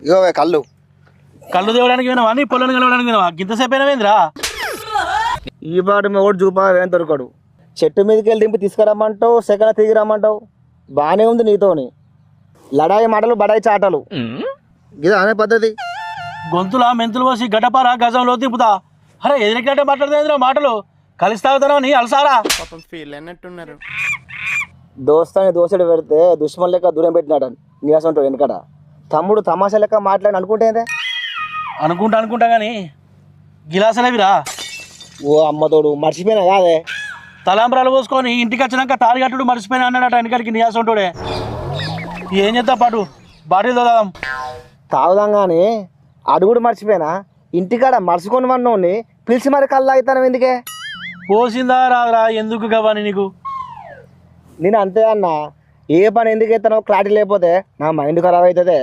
ఇగో కళ్ళు కళ్ళు తేవడానికి వినవా నీ పొలం కలవడానికి వినవా గింతసేపు అయినవేంద్రా ఈ పాటు మీ ఒకటి చూపా ఏం దొరకడు చెట్టు మీదకి వెళ్ళి దింపి తీసుకురమ్మంటావు సెకండ్ తిరిగి రమ్మంటావు బాగానే ఉంది నీతోని లడాయి మాటలు బడాయి చాటలు ఇది అనే పద్ధతి గొంతుల మెంతులు పోసి గడ్డపార గజంలో తిప్పుతా అరే ఎదిరికట్టే మాట్లాడుతుంది మాటలు కలిసి తాగుతారా నీ అలసారా ఫీల్ అయినట్టున్నారు. దోస్తాని దోసడి పెడితే దుష్మన్ లెక్క దూరం పెట్టినాడు నీసం ఉంటాడు వెనకడ తమ్ముడు తమాషా లెక్క మాట్లాడి అనుకుంటేందే అనుకుంటా కానీ గిలాసలేవిరా ఓ అమ్మతోడు మర్చిపోయినా కాదే తలాంబరాలు పోసుకొని ఇంటికి వచ్చినాక తాడిగట్టుడు మర్చిపోయినా అన్నాడట వెనకడికి నీయాసం ఉంటాడే ఏం చేద్దా పాటు బాటిల్ తోదాం తాగుదాం కానీ అడుగుడు మర్చిపోయినా ఇంటికాడ మర్చుకొని వన్నోని పిలిచి మరి కళ్ళు అవుతాను ఎందుకే పోసిందా రాదురా ఎందుకు గవ్వని నీకు నేను అంతే అన్న ఏ పని ఎందుకు ఎత్తానో క్లారిటీ లేకపోతే నా మైండ్ ఖరాబ్ అవుతుంది